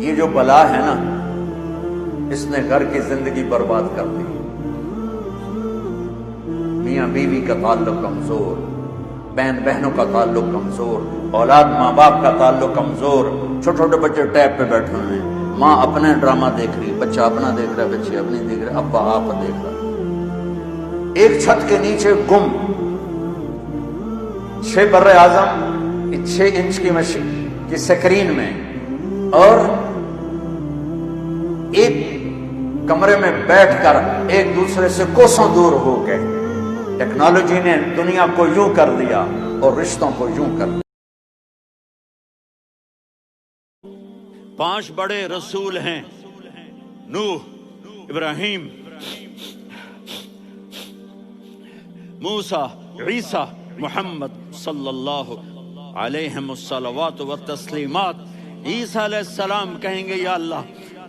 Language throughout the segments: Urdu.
یہ جو بلا ہے نا، اس نے گھر کی زندگی برباد کر دی۔ میاں بیوی کا تعلق کمزور، بہن بہنوں کا تعلق کمزور، اولاد ماں باپ کا تعلق کمزور، چھوٹے چھوٹے بچے ٹیب پہ بیٹھے ہوئے ہیں، ماں اپنے ڈرامہ دیکھ رہی، بچہ اپنا دیکھ رہا ہے، بچے اپنی دیکھ رہے، ابا آپ دیکھ رہا، ایک چھت کے نیچے گم، 6 بر اعظم 6 انچ کی مشین کی سکرین میں، اور ایک کمرے میں بیٹھ کر ایک دوسرے سے کوسوں دور ہو گئے۔ ٹیکنالوجی نے دنیا کو یوں کر دیا اور رشتوں کو یوں کر دیا۔ 5 بڑے رسول ہیں، نوح، ابراہیم، موسیٰ، عیسیٰ، محمد صلی اللہ علیہ الصلوات والتسلیمات۔ عیسیٰ علیہ السلام کہیں گے یا اللہ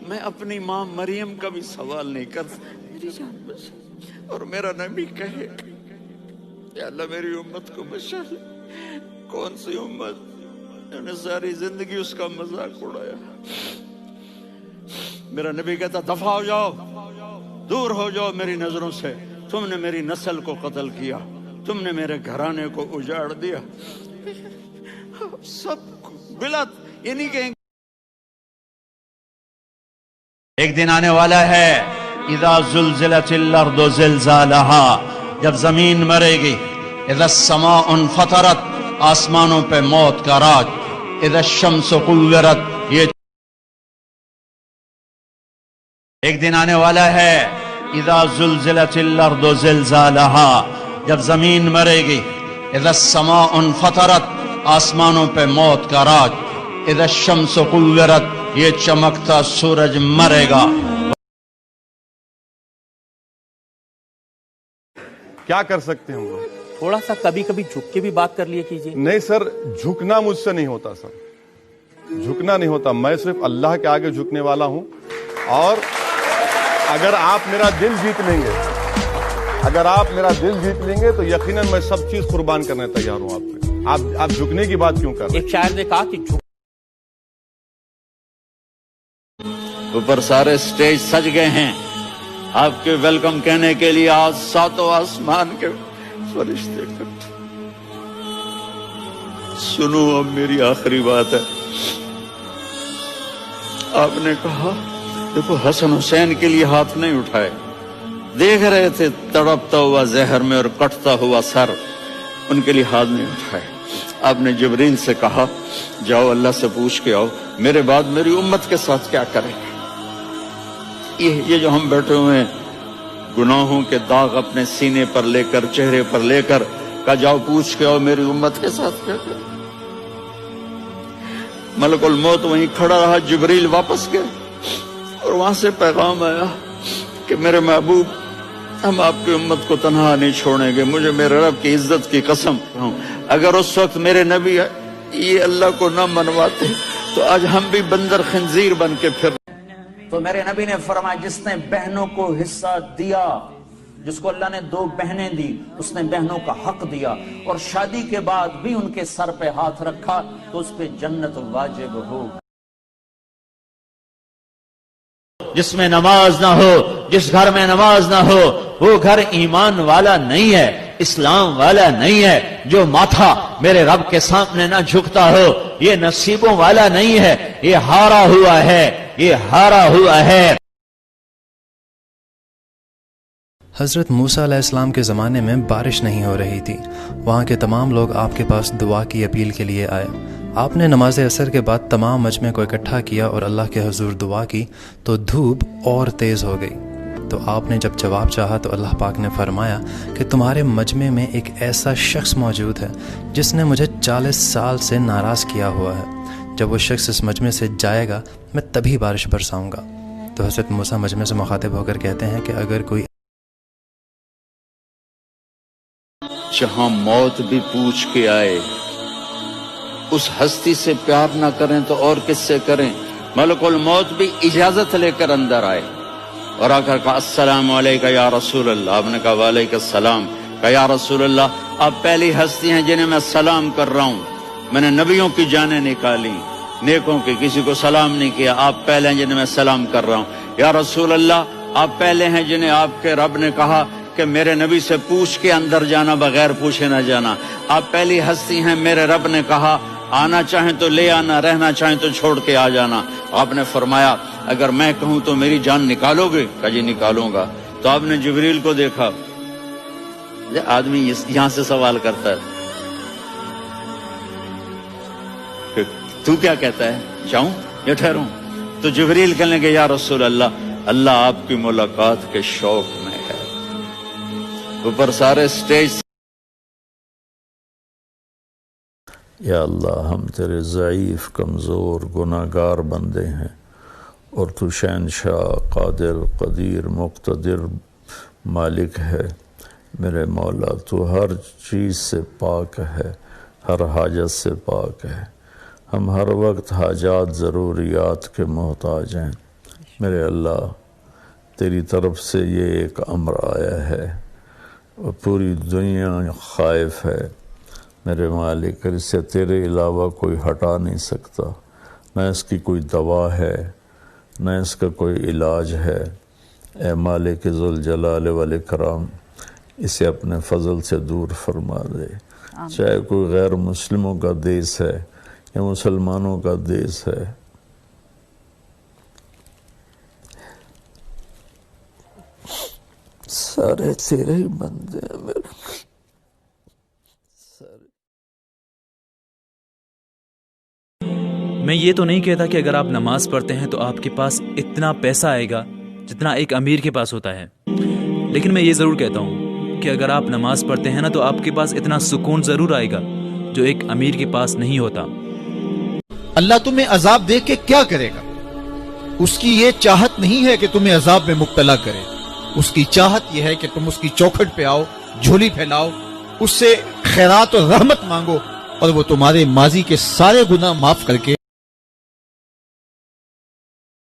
میں اپنی ماں مریم کا بھی سوال نہیں کرتا، میری جان بچا، اور میرا نبی کہے یا اللہ میری امت کو بچا لے۔ کون سی امت انہوں نے ساری زندگی اس کا مذاق اڑایا؟ میرا نبی کہتا دفع ہو جاؤ، دور ہو جاؤ میری نظروں سے، تم نے میری نسل کو قتل کیا، تم نے میرے گھرانے کو اجاڑ دیا۔ سب بلا یہ نہیں کہیں گے۔ ایک دن آنے والا ہے اذا زلزلت الارض زلزالها، جب زمین مرے گی، اذا السماء انفطرت، آسمانوں پہ موت کا راج، اذا الشمس قورت، یہ ایک دن آنے والا ہے اذا زلزلت الارض زلزالها، جب زمین مرے گی، اذا السماء انفطرت، آسمانوں پہ موت کا راج، اذا الشمس قورت، یہ چمکتا سورج مرے گا۔ کیا کر سکتے ہیں ہم لوگ؟ تھوڑا سا کبھی کبھی جھک کے بھی بات کر لیا کیجیے۔ نہیں سر، جھکنا مجھ سے نہیں ہوتا سر، جھکنا نہیں ہوتا، میں صرف اللہ کے آگے جھکنے والا ہوں، اور اگر آپ میرا دل جیت لیں گے، اگر آپ میرا دل جیت لیں گے تو یقیناً میں سب چیز قربان کرنے تیار ہوں آپ پہ۔ آپ جھکنے کی بات کیوں کر رہے ہیں؟ ایک شاعر نے کہا کہ اوپر سارے سٹیج سج گئے ہیں آپ کے ویلکم کہنے کے لیے، آج 7 آسمان کے فرشتے اکٹھے۔ سنو اب میری آخری بات ہے۔ آپ نے کہا دیکھو حسن حسین کے لیے ہاتھ نہیں اٹھائے، دیکھ رہے تھے تڑپتا ہوا زہر میں اور کٹتا ہوا سر، ان کے لیے ہاتھ نہیں اٹھائے۔ آپ نے جبریل سے کہا جاؤ اللہ سے پوچھ کے آؤ میرے بعد میری امت کے ساتھ کیا کریں گے۔ یہ جو ہم بیٹھے ہوئے ہیں گناہوں کے داغ اپنے سینے پر لے کر، چہرے پر لے کر، کہا جاؤ پوچھ کے آؤ میری امت کے ساتھ کیا کریں۔ ملک الموت وہیں کھڑا رہا، جبریل واپس گئے اور وہاں سے پیغام آیا کہ میرے محبوب ہم آپ کی امت کو تنہا نہیں چھوڑیں گے، مجھے میرے رب کی عزت کی قسم اگر اس وقت میرے نبی یہ اللہ کو نہ منواتے تو آج ہم بھی بندر خنزیر بن کے پھر۔ تو میرے نبی نے فرمایا جس نے بہنوں کو حصہ دیا، جس کو اللہ نے 2 بہنیں دی، اس نے بہنوں کا حق دیا، اور شادی کے بعد بھی ان کے سر پہ ہاتھ رکھا تو اس پہ جنت واجب ہو۔ جس میں نماز نہ ہو، جس گھر میں نماز نہ ہو، وہ گھر ایمان والا نہیں ہے، اسلام والا نہیں ہے۔ جو ماتھا میرے رب کے سامنے نہ جھکتا ہو، یہ نصیبوں والا نہیں ہے، یہ ہارا ہوا ہے، یہ ہارا ہوا ہے۔ حضرت موسیٰ علیہ السلام کے زمانے میں بارش نہیں ہو رہی تھی۔ وہاں کے تمام لوگ آپ کے پاس دعا کی اپیل کے لیے آئے۔ آپ نے نماز عصر کے بعد تمام مجمع کو اکٹھا کیا اور اللہ کے حضور دعا کی تو دھوپ اور تیز ہو گئی۔ تو آپ نے جب جواب چاہا تو اللہ پاک نے فرمایا کہ تمہارے مجمع میں ایک ایسا شخص موجود ہے جس نے مجھے 40 سال سے ناراض کیا ہوا ہے۔ جب وہ شخص اس مجمع سے جائے گا میں تبھی بارش برساؤں گا۔ تو حضرت موسیٰ مجمع سے مخاطب ہو کر کہتے ہیں کہ اگر کوئی جہاں موت بھی پوچھ کے آئے، اس ہستی سے پیار نہ کریں تو اور کس سے کریں؟ ملک الموت بھی اجازت لے کر اندر آئے اور آ کر کہا السلام علیکہ یا رسول اللہ۔ آپ نے کہا وعلیکم السلام۔ کہا یا رسول اللہ آپ پہلی ہستی ہیں جنہیں میں سلام کر رہا ہوں، میں نے نبیوں کی جانیں نکالی، نیکوں کے کسی کو سلام نہیں کیا، آپ پہلے ہیں جنہیں میں سلام کر رہا ہوں۔ یا رسول اللہ، آپ پہلے ہیں جنہیں آپ کے رب نے کہا کہ میرے نبی سے پوچھ کے اندر جانا، بغیر پوچھے نہ جانا۔ آپ پہلی ہستی ہیں، میرے رب نے کہا آنا چاہیں تو لے آنا، رہنا چاہیں تو چھوڑ کے آ جانا۔ آپ نے فرمایا اگر میں کہوں تو میری جان نکالو گے؟ کہا جی نکالوں گا۔ تو آپ نے جبریل کو دیکھا، آدمی یہاں سے سوال کرتا ہے کہ تو کیا کہتا ہے، جاؤں یا ٹھہروں؟ تو جبریل کہنے لگے یا رسول اللہ، اللہ آپ کی ملاقات کے شوق میں ہے۔ اوپر سارے سٹیج، یا اللہ ہم تیرے ضعیف کمزور گناہگار بندے ہیں، اور تو شہنشاہ قادر قدیر مقتدر مالک ہے۔ میرے مولا تو ہر چیز سے پاک ہے، ہر حاجت سے پاک ہے۔ ہم ہر وقت حاجات ضروریات کے محتاج ہیں۔ میرے اللہ تیری طرف سے یہ ایک امر آیا ہے اور پوری دنیا خائف ہے میرے مالک، اس سے تیرے علاوہ کوئی ہٹا نہیں سکتا، نہ اس کی کوئی دوا ہے نہ اس کا کوئی علاج ہے۔ اے مالک ذوالجلال والاکرام، اسے اپنے فضل سے دور فرما دے، چاہے کوئی غیر مسلموں کا دیس ہے یا مسلمانوں کا دیس ہے۔ سارے تیرے ہی بندے ہیں میرے۔ میں یہ تو نہیں کہتا کہ اگر آپ نماز پڑھتے ہیں تو آپ کے پاس اتنا پیسہ آئے گا جتنا ایک امیر کے پاس ہوتا ہے، لیکن میں یہ ضرور کہتا ہوں کہ اگر آپ نماز پڑھتے ہیں نا تو آپ کے پاس اتنا سکون ضرور آئے گا جو ایک امیر کے پاس نہیں ہوتا۔ اللہ تمہیں عذاب دے کے کیا کرے گا؟ اس کی یہ چاہت نہیں ہے کہ تمہیں عذاب میں مبتلا کرے، اس کی چاہت یہ ہے کہ تم اس کی چوکھٹ پہ آؤ، جھولی پھیلاؤ، اس سے خیرات اور رحمت مانگو، اور وہ تمہارے ماضی کے سارے گناہ معاف کر کے